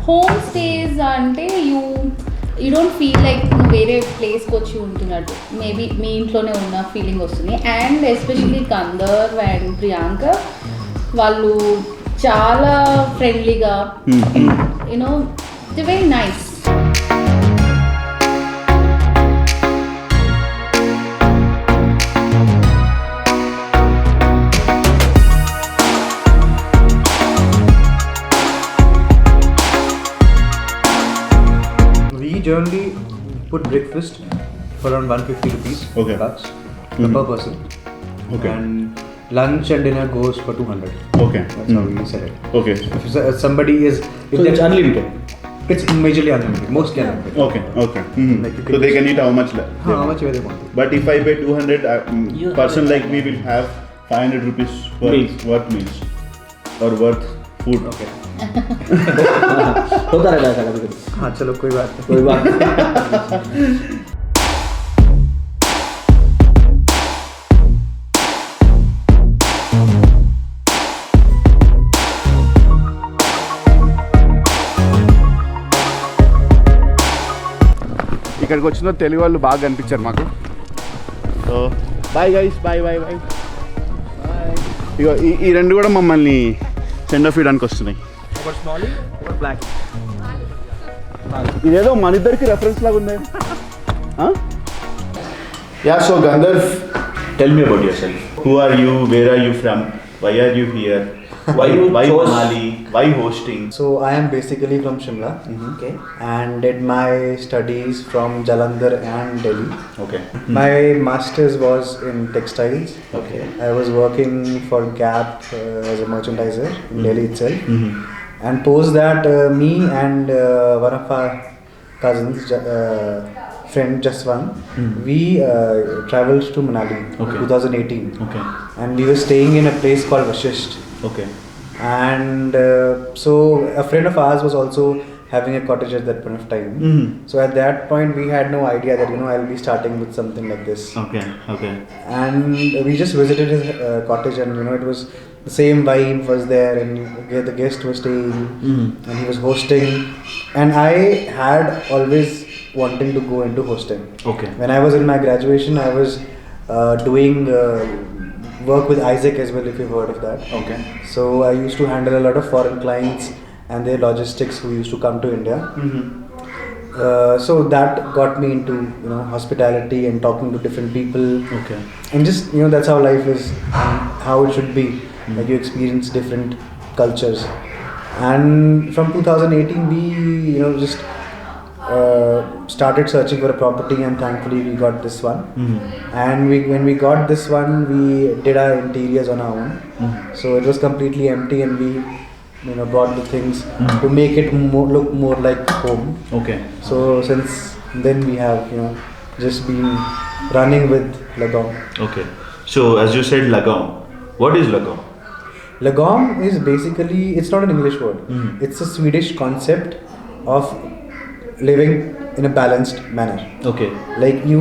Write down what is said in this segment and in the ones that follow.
Home stays అంటే you don't feel like నువ్వు వేరే ప్లేస్కి వచ్చి ఉంటున్నట్టు. మేబీ మీ ఇంట్లోనే ఉన్న ఫీలింగ్ వస్తుంది. And especially Gandharv and Priyanka వాళ్ళు చాలా ఫ్రెండ్లీగా you know the very nice. Generally put breakfast for around 150 rupees bucks per person. Okay. And lunch and dinner goes for 200. Okay. That's how we sell it. Okay. If somebody is... So it's unlimited? It's majorly unlimited. Mostly unlimited. Okay. Okay. Like So they can eat how much? How much they want. But if I pay 200, person like me will have 500 rupees worth meals or worth food. Okay. होता रहता है ऐसा कभी कभी. हाँ चलो कोई बात नहीं. कोई बात ఇక్కడికి వచ్చిన తెలుగు వాళ్ళు బాగా కనిపించారు మాకు. So bye guys, bye bye bye. ఇగో ఈ రెండు కూడా మమ్మల్ని సెండ్ ఆఫ్ ఇవ్వడానికి వస్తున్నాయి. ఇదేదో మన ఇద్దరికి రెఫరెన్స్ లాగా ఉంది. Yeah, so Gandharv, tell me about yourself. Who are you, where are you from, why are you here, why Manali, why hosting? So I am basically from Shimla, okay, and did my studies from Jalandhar and Delhi. Okay. My masters was in textiles. Okay. I was working for Gap as a merchandiser in Delhi itself. And post that, me and one of our cousins, friend Jaswant, we traveled to Manali in 2018. Okay. And we were staying in a place called Vashisht. Okay. And so a friend of ours was also having a cottage at that point of time. So at that point we had no idea that I'll be starting with something like this. Okay. Okay. And we just visited his cottage, and it was the same vibe was there, and the guest was staying, and he was hosting, and I had always wanting to go into hosting. Okay. When I was in my graduation, I was doing work with Isaac as well, if you've heard of that. Okay. So I used to handle a lot of foreign clients and their logistics who used to come to India. So that got me into hospitality and talking to different people. Okay. And just that's how life is and how it should be. Like you experience different cultures. And from 2018 we just started searching for a property, and thankfully we got this one. And when we got this one, we did our interiors on our own. So it was completely empty, and we brought the things to make it look more like home. Okay. So since then we have just been running with Lagom. Okay. So as you said, Lagom. What is Lagom? Lagom is basically, it's not an English word. It's a Swedish concept of living in a balanced manner. Okay. Like you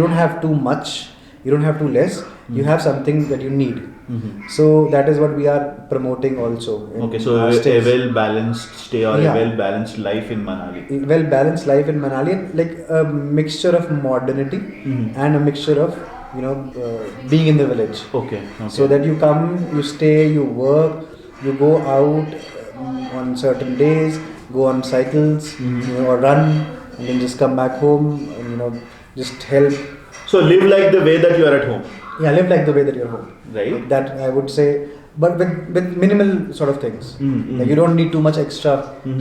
don't have too much, you don't have too less, you have something that you need. So that is what we are promoting also. Okay, so a well-balanced stay or a well-balanced life in Manali. Well-balanced life in Manali, like a mixture of modernity and a mixture of being in the village. Okay. So that you come, you stay, you work, you go out on certain days, go on cycles, or run, and then just come back home and just help. So live like the way that you are at home. Yeah, live like the way that you're home. Right. Like that I would say, but with minimal sort of things. Like you don't need too much extra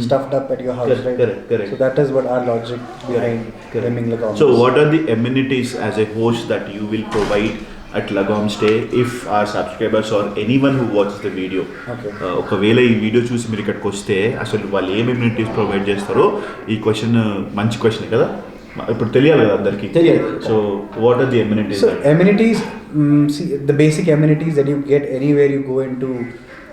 stuffed up at your house, right? Correct. So that is what our logic behind naming Lagom. So what are the amenities as a host that you will provide at Lagom stay if our subscribers or anyone who watches the video ఒకవేళ ఈ video చూసి మీరు ఇక్కడికి వస్తే అసలు వాళ్ళు ఏం amenities provide చేస్తారో ఈ క్వశ్చన్ మంచి క్వశ్చన్ కదా, ఇప్పుడు తెలియాలి కదా అందరికి. So what are the amenities? So amenities, see, the basic amenities that you get anywhere you go into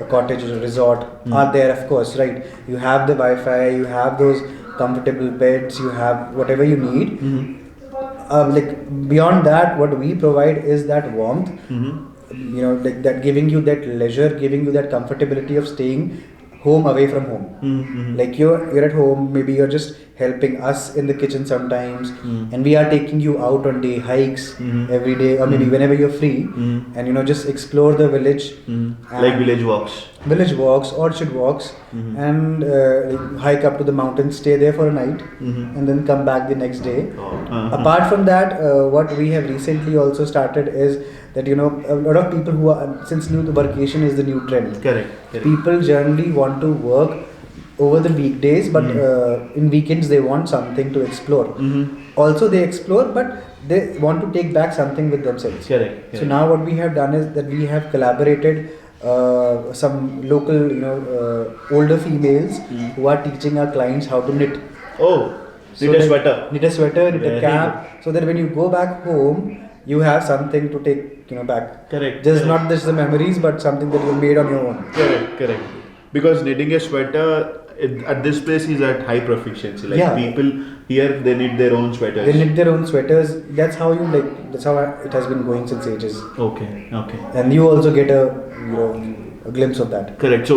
a cottage or a resort are there, of course, right? You have the Wi-Fi, you have those comfortable beds, you have whatever you need. Like beyond that, what we provide is that warmth, like that, giving you that leisure, giving you that comfortability of staying home away from home. Mm-hmm. Like you're at home, maybe you're just helping us in the kitchen sometimes, and we are taking you out on day hikes every day, or maybe whenever you're free, and just explore the village, Like village walks, orchard walks, and like hike up to the mountains, stay there for a night, and then come back the next day. Apart from that, what we have recently also started is that a lot of people who are, since the workation is the new trend. Correct. People generally want to work over the weekdays, but in weekends they want something to explore. Also they explore, but they want to take back something with themselves. Correct. So now what we have done is that we have collaborated some local older females who are teaching our clients how to knit. Knit a sweater, knit a cap, so that when you go back home you have something to take back. Correct. Not just the memories, but something that you made on your own. Correct. Because knitting a sweater at this place is at high proficiency. Like people here, they knit their own sweaters. That's how that's how it has been going since ages. Okay. And you also get a glimpse of that. Correct. So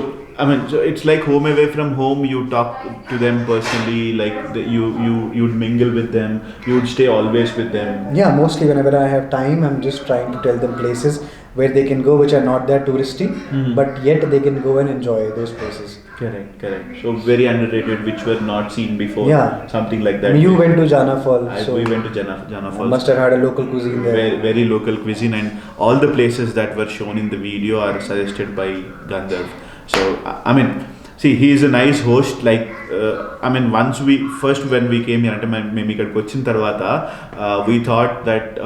it's like home away from home. You talk to them personally, like you'd mingle with them. You'd stay always with them. Yeah, mostly whenever I have time, I'm just trying to tell them places where they can go, which are not that touristy, but yet they can go and enjoy those places. Correct. So very underrated, which were not seen before. Yeah. Something like that. You went to Jana Falls. We went to Jana Falls. Must have had a local cuisine there. Very, very local cuisine, and all the places that were shown in the video are suggested by Gandharv. So see, he is a nice host. Like once when we came here, we thought that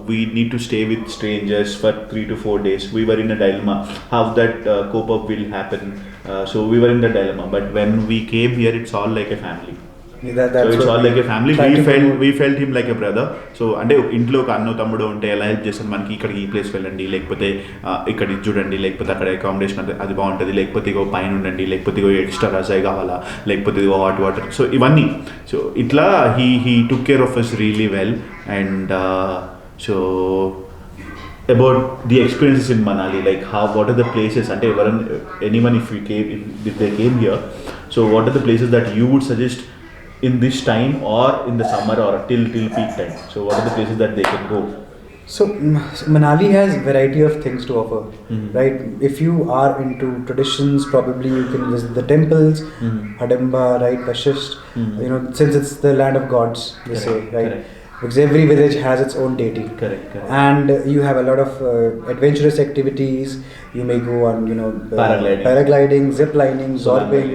we need to stay with strangers for 3 to 4 days. We were in a dilemma how that cope up will happen. So we were in the dilemma. But when we came here, it's all like a family. So it's all like a family. We felt him like a brother. So అంటే ఇంట్లో ఒక అన్న తమ్ముడు ఉంటే ఎలా help చేస్తాను, మనకి ఇక్కడికి ఈ ప్లేస్ వెళ్ళండి, లేకపోతే ఇక్కడ ఇది చూడండి, లేకపోతే అక్కడ అకామిడేషన్ అది బాగుంటుంది, లేకపోతే ఇగో పైన ఉండండి, లేకపోతే ఇగో ఎక్స్ట్రా రజాయి కావాలా, లేకపోతే ఇగో హాట్ వాటర్. సో ఇవన్నీ సో ఇట్లా he took care of us really well. And so about the experiences in Manali, like what are the places, and anyone if they came here, so what are the places that you would suggest in this time or in the summer or till peak time? So what are the places that they can go? So Manali has variety of things to offer, right? If you are into traditions, probably you can visit the temples, Hadamba, right, Vashist, since it's the land of gods, they say, right? Correct. Because every village has its own deity. Correct. And you have a lot of adventurous activities. You may go on, paragliding, zip lining, zorping,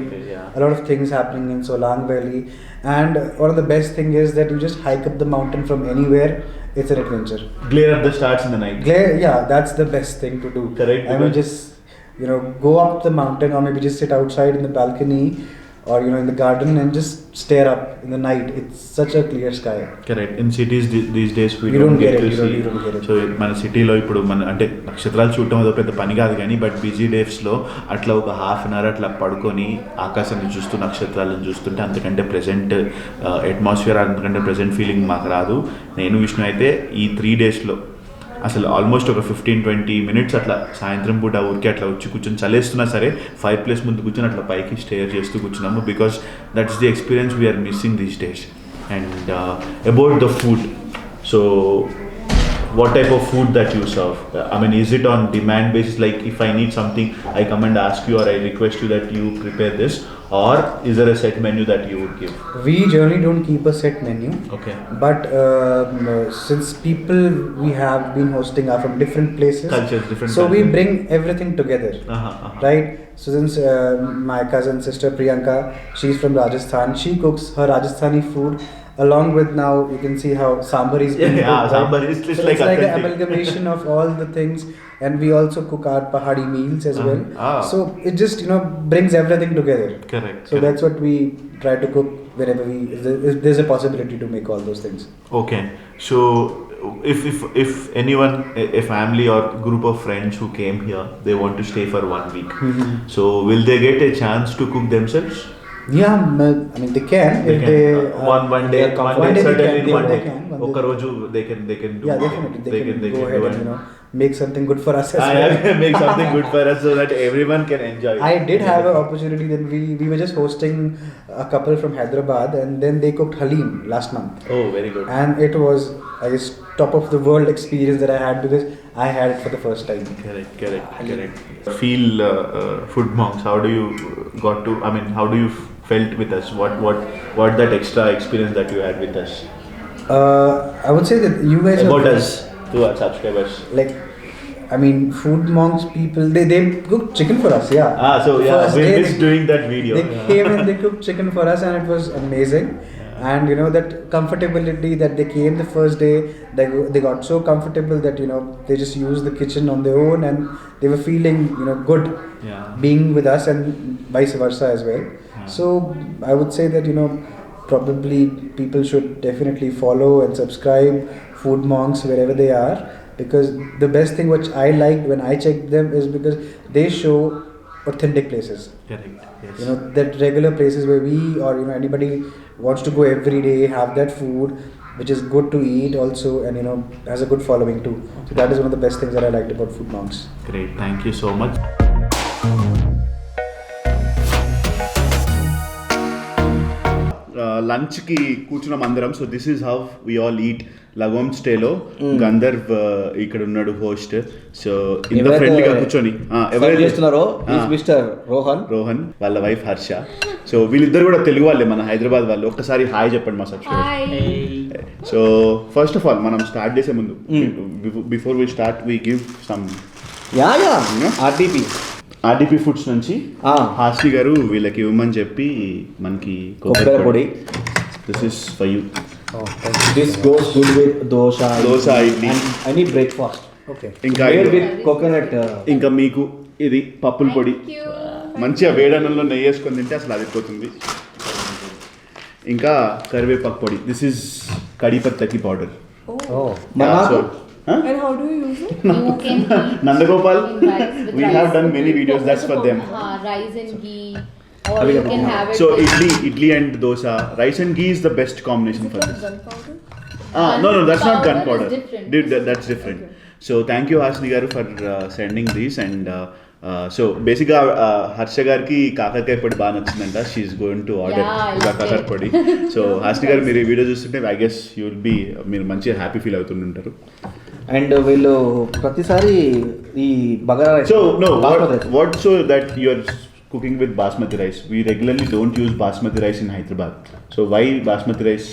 a lot of things happening in Solang Valley. And one of the best thing is that you just hike up the mountain from anywhere. It's an adventure. Glare at the stars in the night. That's the best thing to do. Correct. Just go up the mountain, or maybe just sit outside in the balcony, or in the garden, and just stare up in the night. It's such a clear sky. Correct. In cities these days we don't get to see. You don't get it. So మన సిటీలో ఇప్పుడు అంటే నక్షత్రాలు చూడటం అదో పెద్ద పని కాదు కానీ, బట్ బిజీ డేస్లో అట్లా ఒక హాఫ్ అన్ అవర్ అట్లా పడుకొని ఆకాశాన్ని చూస్తూ నక్షత్రాలను చూస్తుంటే అంతకంటే ప్రెజెంట్ అట్మాస్ఫియర్, అంతకంటే ప్రెజెంట్ ఫీలింగ్ మాకు రాదు. నేను విష్ణు అయితే ఈ 3 డేస్లో అసలు ఆల్మోస్ట్ ఒక 15-20 మినిట్స్ అట్లా సాయంత్రం పూట ఊరికే అట్లా వచ్చి కూర్చొని చలేస్తున్నా సరే ఫైర్ ప్లేస్ ముందు కూర్చొని అట్లా పైకి స్టేర్ చేస్తూ కూర్చున్నాము. Because that's the experience we're missing these days. And about the food, so what type of food that you serve? Is it on demand basis, like if I need something I come and ask you, or I request you that you prepare this, or is there a set menu that you would give? We generally don't keep a set menu. Okay. But since people we have been hosting are from different places, cultures, different so cultures. we bring everything together. Right? So since my cousin sister Priyanka, she's from Rajasthan, she cooks her Rajasthani food. Along with, now you can see how sambar is being cooked, sambar is just so like it's like an amalgamation of all the things. And we also cook our Pahadi meals as well. So it just brings everything together. Correct. So that's what we try to cook whenever if there's a possibility to make all those things. Okay. So if anyone, a family or group of friends who came here, they want to stay for 1 week, so will they get a chance to cook themselves? Yeah, I mean they can if they one day they certainly can, one day they can, one ఒక్క day. రోజు they can do. Yeah, definitely they can go ahead do and it. make something good for us as well. I make something good for us so that everyone can enjoy it. I did have an opportunity. Then we were just hosting a couple from Hyderabad, and then they cooked halim last month. Oh, very good. And it was, I guess, top of the world experience that I had because I had it for the first time. Correct. Feel food monks. How do you got to? I mean, how do you felt with us? What that extra experience that you had with us? I would say that you guys About are us to our subscribers. like, I mean, food monks people. They cooked chicken for us. Yeah. So yeah, First we day missed doing that video. They came and they cooked chicken for us, and it was amazing. And that comfortability that they came the first day, they got so comfortable that they just used the kitchen on their own, and they were feeling good being with us, and vice versa as well. So I would say that probably people should definitely follow and subscribe Food Monks wherever they are, because the best thing which I liked when I checked them is because they show authentic places. Correct. Yes. That regular places where we or anybody wants to go every day, have that food which is good to eat also, and has a good following too. So that is one of the best things that I liked about Food Monks. Great. Thank you so much. Lunch కి కూర్చున్నాం అందరం. So this is how we all eat Lagom స్టేలో. గంధర్వ్ ఇక్కడ ఉన్నాడు host. So ఇంత ఫ్రెండ్లీగా కూర్చొని ఎవరైతే చేస్తున్నారో మిస్టర్ రోహన్ వాళ్ళ వైఫ్ హర్ష. సో వీళ్ళిద్దరు కూడా తెలుగు వాళ్ళే, మన హైదరాబాద్ వాళ్ళు. ఒక్కసారి హాయ్ చెప్పండి మా subscribers. So first of all మనం స్టార్ట్ చేసే ముందు, before we start we give some RDP foods నుంచి హాసి గారు వీళ్ళకి ఇవ్వమని చెప్పి మనకి కొబ్బరి పొడి. This is for you. This goes good with dosa idli and any breakfast. Okay. ఇంకా with coconut. ఇంకా మీకు ఇది పప్పుల పొడి. మంచిగా వేడన్నంలో నెయ్యి వేసుకొని తింటే అసలు అదిపోతుంది. ఇంకా కరివేపాకు పొడి. దిస్ ఇస్ కడిపత్తకి powder. And how do you use it? You can eat Nandagopal, we rice have done with many videos. That's for them. Rice and ghee, or you can have it. So idli and dosa. Rice and ghee is the best combination for this. Gunpowder? No, that's not gunpowder. Is different. That's different. So thank you Hasni garu for sending these, and so basically Harsha గారికి కాకరకాయ పొడి బాగా నచ్చిందంట. She is going to order కాకరకాయ పొడి. So Hasni గారు మీరు ఈ video చూస్తుంటే I guess you will be, మీరు మంచిగా హ్యాపీ ఫీల్ అవుతుంటారు. అండ్ వీళ్ళు ప్రతిసారి ఈ bagara rice. So no, what so that you are cooking with basmati rice? We regularly don't use basmati rice in Hyderabad. So why basmati rice?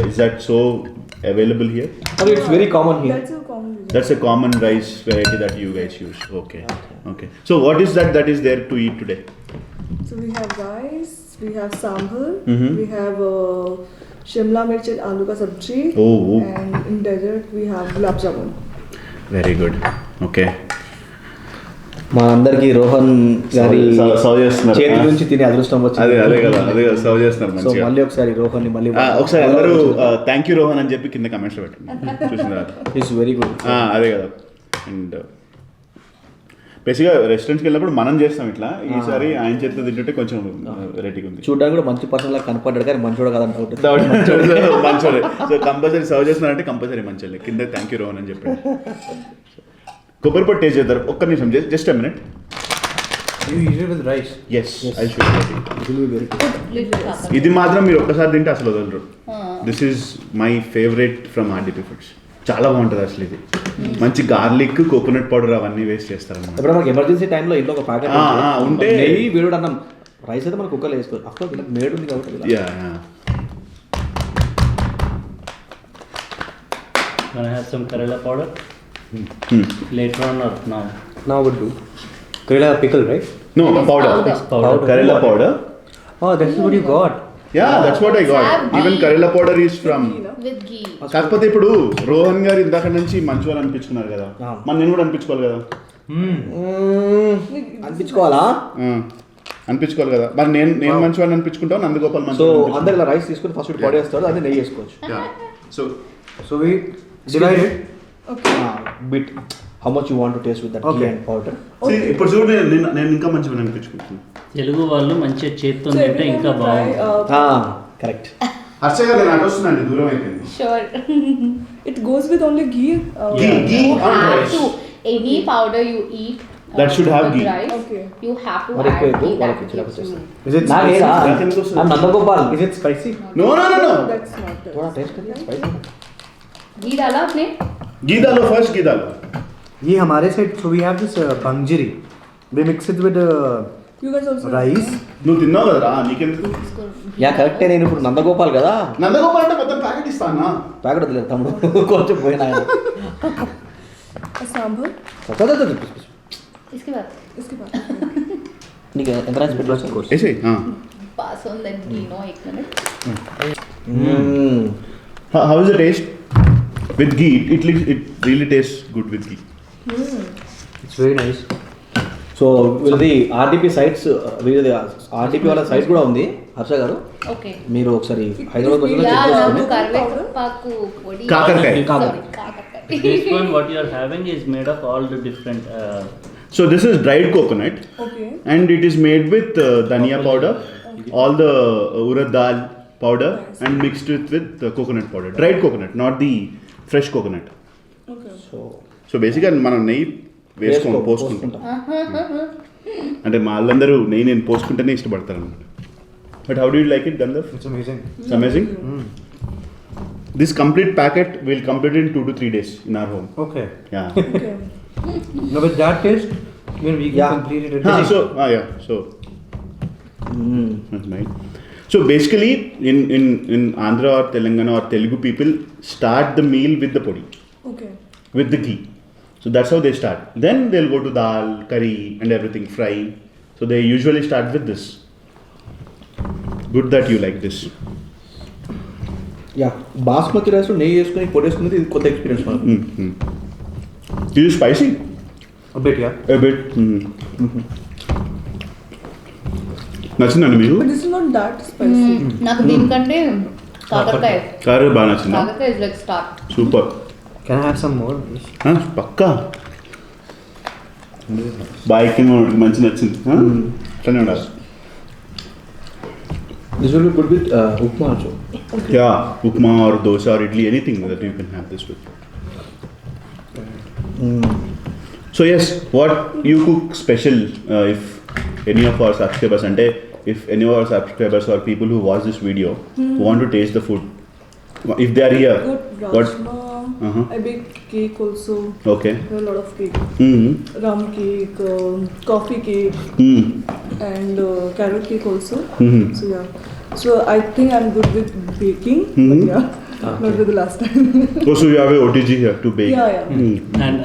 Is that so available here? It's very common here. That's a common reason. That's a common rice variety that you guys use. Okay. So what is that is there to eat today? So we have rice, we have sambar, Mhm. we have shimla mirch and aloo ka sabji, Oh. and in dessert we have gulab jamun. Very good. Okay. మా అందరికి రోహన్ గారి serve చేస్తున్నారు. చేతి నుంచి తినే అదృష్టం వచ్చింది. అదే కదా సర్వ్ చేస్తున్నారు సో మంచిగా. మళ్ళీ ఒకసారి రోహన్ ని మళ్ళీ ఒకసారి అందరూ థ్యాంక్ యూ రోహన్ అని చెప్పి కింద కమెంట్స్ లో పెట్టండి. చూసినారా? It's very good. అదే కదా. అండ్ బేసిక్గా రెస్టారెంట్స్కి వెళ్ళినప్పుడు మనం చేస్తాం ఇట్లా. ఈసారి ఆయన చేతిలో తింటుంటే కొంచెం వెరైటీగా ఉంది. చూడడానికి కూడా మంచి పర్సన్ లా కనపడ్డాడు, కానీ మంచోడు కాదంట. మంచోడే. సో కంపల్సరీ సర్వ్ చేస్తున్నారంటే కంపల్సరీ మంచోళ్ళే. కింద థ్యాంక్ యూ రోహన్ అని చెప్పాడు. కొబ్బరి పొడి టేస్ట్ చేద్దారు. ఒక్క నిమిషం, just a minute. You eat it with rice? Yes, I should. It will be very good. ఇది మాత్రం మీరు ఒక్కసారి తింటే అసలు వదలరు. This is my favourite from RDP foods. చాలా బాగుంటుంది అసలు ఇది. మంచి గార్లిక్, కోకోనట్ పౌడర్ అవన్నీ వేస్ట్ చేస్తారన్నమాట. ఇప్పుడు మనకి ఎమర్జెన్సీ టైంలో ఇంట్లో ఒక ప్యాకెట్ ఉంటే నెయ్యి వేడి అన్నం రైస్ అయితే మనం కుక్కర్లో వేసుకోవాలి. అఫ్కోర్స్ ఇలా మేడ్ ఉంది కాబట్టి. Yeah. Can I have some Kerala powder? Later on or now? Now would do. Kerala pickle, right? No, powder. Powder. Kerala powder. Oh, that's what you got. Yeah, that's what I got. Even Kerala powder is from. with ghee. కాకపోతే ఇప్పుడు రోహన్ గారు ఇందాక నుంచి మంచి వాళ్ళు అనిపించుకున్నారు కదా, మరి నేను కూడా అనిపించుకోవాలి కదా. అనిపించుకోవాలా? అనిపించుకోవాలి కదా. మరి నేను మంచి వాళ్ళని అనిపించుకుంటాను, నందగోపాల్ మంచి. సో అందరు ఇలా రైస్ తీసుకుని ఫస్ట్ పడేస్తారు, అది నెయ్యి వేసుకోవచ్చు. So So we divide it. Okay. Bit how much you want to taste with that ghee Okay. and powder. ఇప్పుడు చూడు నేను ఇంకా మంచిగా అనిపించుకుంటున్నాను. తెలుగు వాళ్ళు మంచిగా చేత్తో So తింటే every time ఇంకా you try, బాగుంటుంది. Correct. హర్ష గారు నేను అటొస్తున్నాను, దూరం అయిపోయింది. Sure. it goes with only ghee. Ghee You on have rice. to, any powder you eat That should have with ghee. rice, Okay. you have to మరి add ఎక్కువ ghee. వాళ్ళకి That ఇచ్చేటప్పుడు gives you. Is it నాకేరా spicy? I'm Nandagopal. Is it spicy? No. That's not it. थोड़ा taste करिए spicy. Ghee डाला आपने? ghee डालो first, ghee डालो. ये हमारे side, so we have this bangiri. We mix it with You guys also. rice. నువ్వు తిన్నావు కదరా, నీకెందుకు? యా కరెక్టే, నేను ఇప్పుడు నందగోపాల్ కదా, నందగోపాల్ అంటే మొత్తం ప్యాకెట్ ఇస్తానా? ప్యాకెట్ వదిలేదు తమ్ముడు, కొంచెం పోయినా ఆయన. A sambar. इसके बाद इसके बाद. నీకు ఎంత రాసి పెట్టవచ్చు? ऐसे pass on that ghee, no, 1 minute. how is the taste with ghee? It really tastes good with ghee. It's very nice. So వీళ్ళది ఆర్డిపి సైట్స్, వీళ్ళది ఆర్డిపి వాళ్ళ సైట్ కూడా ఉంది హర్ష గారు. Okay. మీరు ఒకసారి హైదరాబాద్ వచ్చి Yeah, చెక్ నాకు చేసుకోండి. కరివేపాకు పొడి. కాకరకాయ. Sorry, కాకరకాయ. This one what you are having is made of all the different So this is dried coconut, Okay. and it is made with dhania powder, all the urad dal powder, and mixed with coconut powder. Dried coconut, not the fresh coconut. Okay. So basically మనం నెయ్యి పోసుకుంటాం. అంటే మా వాళ్ళందరూ నెయ్యి నేను పోసుకుంటేనే ఇష్టపడతారు అనమాట. But how do you like it, Gandharv? It's amazing. It's amazing. This complete packet will complete in 2 to 3 days in our home. Okay. Yeah. Okay. Now with that taste, even we can Yeah. complete it. So that's nice. So basically, in Andhra or Telangana or Telugu, people start the meal with the podi, Okay. with the ghee. So that's how they start. Then they'll go to dal, curry, and everything, fry. So they usually start with this. Good that you like this. Yeah basmati rice నెయ్యి వేసుకుని పొడి వేసుకునేది ఇది కొత్త experience మనకు. Is it spicy? A bit, yeah. A bit. నచ్చిందండి మీకు? But this is not that spicy. నాకు దీనికంటే కాకరకాయ. కారు బాగా నచ్చిందా? కాకరకాయ is like star. Super. Can I have some more? పక్కా బాయ్కి మంచి నచ్చింది. అట్లనే ఉండాలి. This will be good with upma also. Yeah, upma or dosa or idli, anything that you can have this with. So yes, what you cook special if any of our subscribers, and if any of our subscribers or people who watch this video want to taste the food, if they are here, Good what? rajma. I bake cake also. Okay. There are a lot of cake. Mm-hmm. Rum cake, coffee cake, and carrot cake also. Mm-hmm. So yeah. So I think I'm good with baking. Mhm. But yeah, not with the last time. Oh, so you have a OTG here to bake. Yeah. and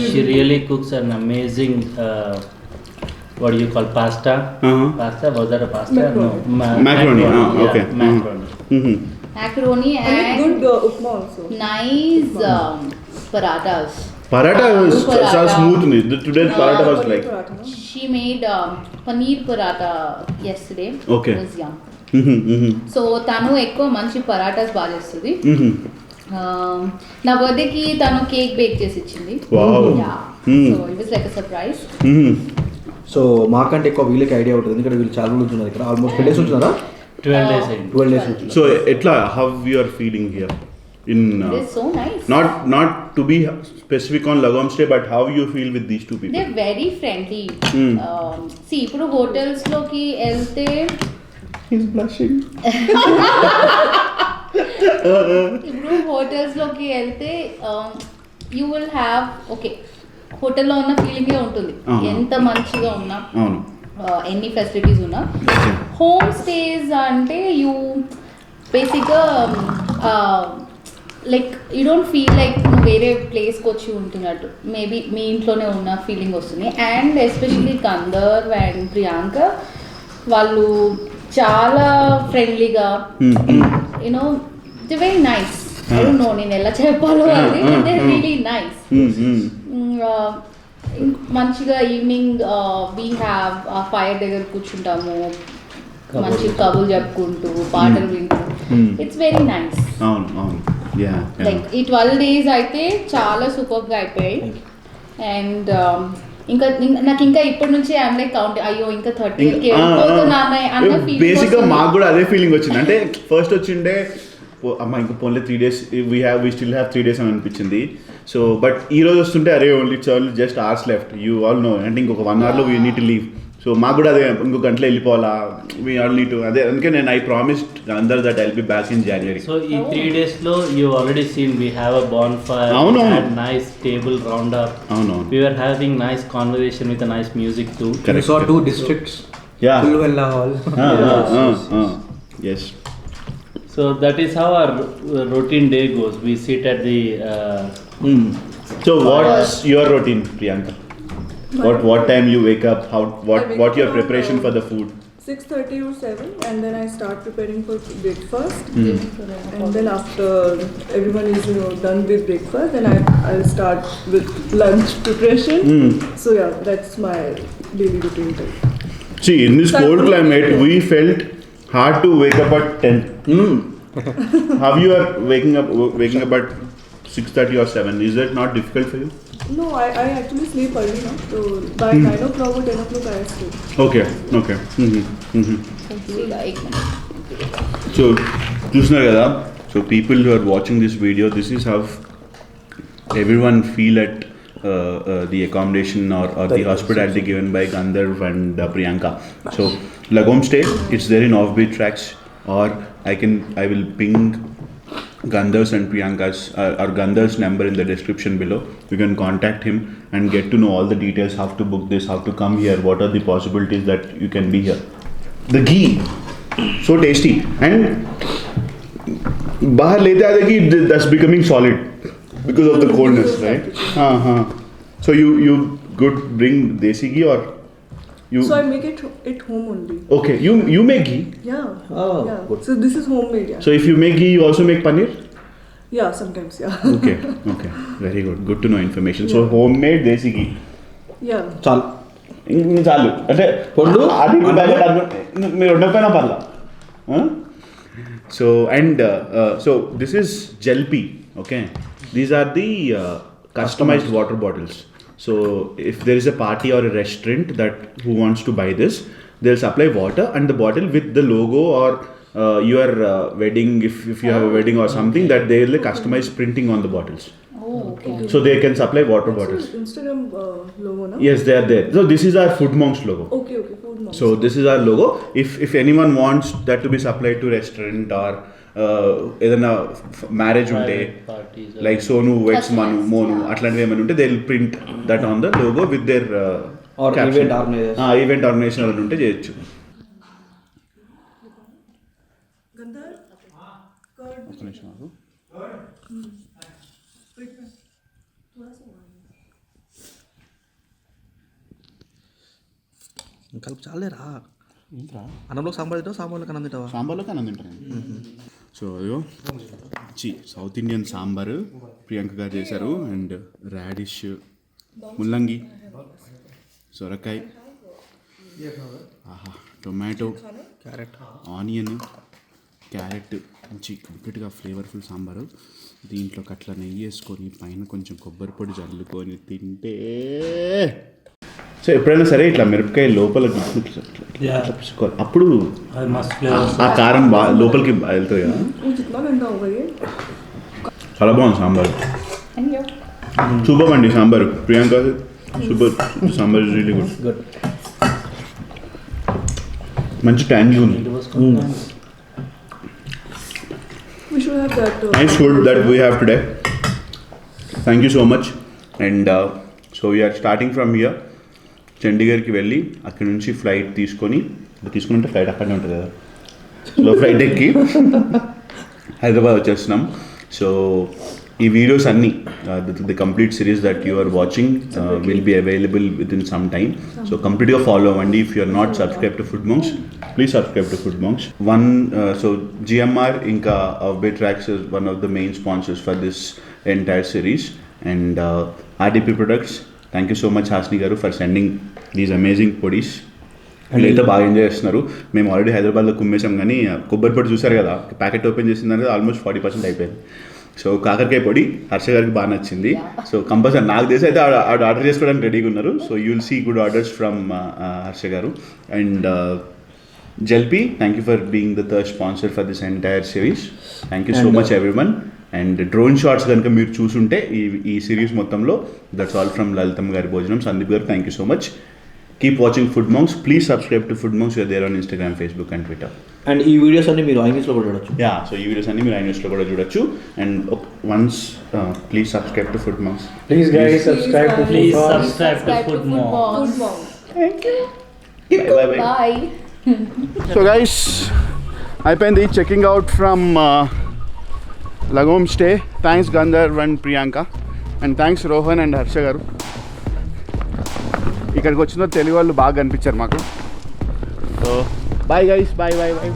she really cooks an amazing what do you call pasta? Uh-huh. Pasta, was that a pasta? Macaroni. No, Macaroni, yeah, okay. macaroni. Mm-hmm. Macaroni I make and good upma also. nice parathas. Paratha was Aloo paratha. so smooth. Today's paratha was Paneer like. paratha, no? She made paneer paratha yesterday. Okay. It was yum. Mm-hmm. Mm-hmm. So తను ఎక్కువ మంచి parathas బాగా చేస్తుంది. Mm-hmm. నా బర్త్డేకి తను cake bake చేసి ఇచ్చింది. Wow. So it was like a surprise. Mm-hmm. So మాకంటే ఎక్కువ వీళ్ళకి ఐడియా ఉంటుంది, ఎందుకంటే వీళ్ళు చాలా రోజులు ఉన్నారు ఇక్కడ, ఆల్మోస్ట్ 10 days ఉంటున్నారా? 12 days ago. 12 days ఉంటున్నారు. So etla, how you are feeling here in It is so nice. not to be specific on Lagom stay, but how you feel with these two people? They're very friendly. Hmm. See, ఇప్పుడు hotels లోకి వెళ్తే He's blushing. ఇప్పుడు hotels లోకి వెళ్తే you will have okay హోటల్లో ఉన్న ఫీలింగే ఉంటుంది. ఎంత మంచిగా ఉన్నా అవును. ఎన్ని ఫెసిలిటీస్ ఉన్నా. హోమ్ స్టేస్ అంటే యూ బేసిక్గా like you don't feel like నువ్వు వేరే ప్లేస్కి వచ్చి ఉంటున్నట్టు. మేబీ మీ ఇంట్లోనే ఉన్న ఫీలింగ్ వస్తుంది. And especially Gandharv and Priyanka వాళ్ళు చాలా ఫ్రెండ్లీగా you know the very nice. I don't know నేను ఎలా చెప్పాలో అది. They really nice. మంచిగా ఈవినింగ్ వీ హ్యావ్ ఫైర్ దగ్గర కూర్చుంటాము, మంచి కబుర్లు చెప్పుకుంటూ పాటలు వింటూ. It's very nice. అవును అవును. యా. లైక్ ఈ 12 days అయితే చాలా సూపర్గా అయిపోయాయి. అండ్ నాకు ఇంకా ఇప్పటి నుంచి ఐఎమ్ లైక్ కౌంట్ అయ్యో ఇంకా 30కి వెళ్ళిపోతున్నా అన్న ఫీలింగ్. బేసిక్గా మాకు కూడా అదే ఫీలింగ్ వచ్చింది. అంటే ఫస్ట్ వచ్చిండే అమ్మ ఇంకా పోన్లే 3 days we still have 3 days అని అనిపించింది. సో బట్ ఈ రోజు వస్తుంటే అరే only just hours left, you all know, అంటే ఇంకొక 1 hourలో we need to leave. So మాకు కూడా అదే ఇంకో గంటలో వెళ్ళిపోవాలా, వీ ఆల్ నీడ్ టు, అదే అందుకే నేను I promised Gandharv that I'll be back in January. So in 3 days lo you already seen we have a bonfire, అవును. had nice table round up. అవును. We were having nice conversation with a nice music too. You saw 2 districts. Yeah. Kullu all. Yes. So that is how our routine day goes. We sit at the So what's your routine, Priyanka? What time you wake up? What your preparation for the food? 6:30 or 7, and then I start preparing for breakfast. And then after everyone is done with breakfast, then I'll start with lunch preparation. So yeah, that's my daily routine. See, in this cold climate, we felt hard to wake up at 10. How you are waking up at 6:30 or 7? Is that not difficult for you? No, I actually sleep early now. So by 9 o'clock or 10 o'clock I sleep. Okay. So, చూస్తున్నారు కదా, so people who are watching this video, this is how everyone feel at the accommodation or the hospitality given by Gandharv and Priyanka. So Lagom stay, it's there in offbeat tracks, or I will ping Gandharv's and Priyanka's or Gandharv's number in the description below. You can contact him and get to know all the details, how to book this, how to come here, what are the possibilities that you can be here. The ghee, so tasty, and bahar lete aate ghee that's becoming solid because of the coldness, right? So you could bring desi ghee or you? So I make it at home only. Okay, you make ghee. Yeah. Oh, yeah. good. So this is homemade. Yeah. So if you make ghee, you also make paneer? Yeah, sometimes. Yeah. Okay, very good. Good to know information. So homemade desi ghee. Yeah. చాలు. చాలు అంటే పొండు అది మీరు ఉండకపోయినా పర్లా. So and so this is Jalpy. Okay, these are the customized water bottles. So if there is a party or a restaurant that who wants to buy this, they'll supply water and the bottle with the logo or your wedding, if you have a wedding or something, that they will customize printing on the bottles. Oh, okay. So they can supply water bottles. Instagram logo, no? Yes, they are there. So this is our Food Monks logo. Okay, food monks. So this is our logo. If anyone wants that to be supplied to restaurant or ఏదైనా marriage ఉంటే like Sonu weds Monu అట్లాంటివి ఏమైనా ఉంటే they will print that on the logo with their event organization అని ఉంటే చేయొచ్చు. కలుపు చాలేరా అన్నంలో సాంబార్ తింటావా సాంబార్లో అన్నం తింటావా? సాంబార్లోకి అన్నం తింటాను. సో అయ్యో సౌత్ ఇండియన్ సాంబార్ ప్రియాంక గారు చేశారు. అండ్ రాడిష్, ముల్లంగి, సొరకాయ, టొమాటో, క్యారెట్, ఆనియన్, క్యారెట్, మంచి కంప్లీట్గా ఫ్లేవర్ఫుల్ సాంబారు. దీంట్లో అట్లా నెయ్యి వేసుకొని పైన కొంచెం కొబ్బరి పొడి జల్లుకొని తింటే, సో ఎప్పుడైనా సరే ఇట్లా మిరపకాయ లోపల పిసుకోవాలి, అప్పుడు ఆ కారం బాగా లోపలికి వెళ్తుంది కదా. చాలా బాగుంది సాంబార్. సూపర్ అండి sambar. Priyanka super sambar is really good. మంచి ట్యాంగ్ ఉంది. We should have that. Nice food that we have today. Thank you so much. And so we are starting from here. చండీగఢ్కి వెళ్ళి అక్కడి నుంచి ఫ్లైట్ తీసుకుంటే ఫ్లైట్ అక్కడనే ఉంటుంది కదా, స్లో ఫ్లైట్ ఎక్కి హైదరాబాద్ వచ్చేస్తున్నాం. సో ఈ వీడియోస్ అన్నీ the complete series that you are watching will be available within some time. So కంప్లీట్గా ఫాలో అవ్వండి. If you are not subscribe to Food Monks, please subscribe to Food Monks. So GMR ఇంకా Offbeat Tracks is one of the main sponsors for this entire series. And RDP Products, thank you so much Hasni గారు for sending these amazing పొడీస్. వీళ్ళైతే బాగా enjoy చేస్తున్నారు. మేము already హైదరాబాద్లో కుమ్మేసాం, కానీ కొబ్బరి పొడి చూసారు కదా, ప్యాకెట్ ఓపెన్ చేసిన దానికి ఆల్మోస్ట్ 40% అయిపోయింది. సో కాకరకాయ పొడి హర్ష గారికి బాగా నచ్చింది. సో కంపల్సరీ నాకు తెలిసి అయితే ఆర్డర్ చేసుకోవడానికి రెడీగా ఉన్నారు. So you will see good orders from Harsha garu. And Jalpy, thank you for being the third sponsor for this entire series. Thank you so much everyone. And drone shots కనుక మీరు చూసుంటే ఈ సిరీస్ మొత్తంలో దట్స్ ఆల్ ఫ్రమ్ లలితమ్ గారి భోజనం. సందీప్ గారు thank you so much. Keep watching Food Monks. Please subscribe to Food Monks. You're there on Instagram, Facebook and Twitter. అండ్ ఈ వీడియోస్ అన్ని మీరు ఐన్యూస్లో కూడా చూడొచ్చు. సో ఈ వీడియోస్ అన్ని మీరు ఐన్యూస్లో కూడా చూడొచ్చు. And once please subscribe to Food monks. Please guys, subscribe to Please Food Moms. subscribe to Food Moms. Thank you. Bye. So guys అయిపోయింది checking out from Lagom stay. Thanks Gandharv and Priyanka and thanks Rohan and Harsha garu. ఇక్కడికి వచ్చిన తెలుగు వాళ్ళు బాగా కనిపించారు మాకు. So bye guys, bye bye bye.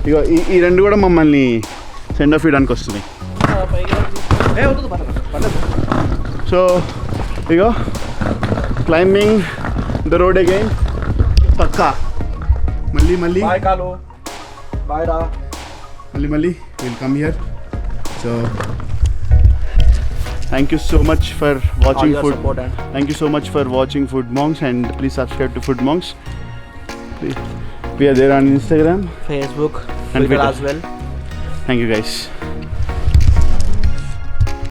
ఇగో ఈ రెండు కూడా మమ్మల్ని సెండ్ ఆఫ్ ఇవ్వడానికి వస్తుంది. సో ఇగో క్లైంబింగ్ ద రోడ్ అగైన్. పక్కా మళ్ళీ Bye Kalu. Bye da. మళ్ళీ will come here. So thank you so much for watching food. Thank you so much for watching Food monks and please subscribe to Food monks. We are there on Instagram, Facebook, and Twitter Twitter as well. Thank you guys.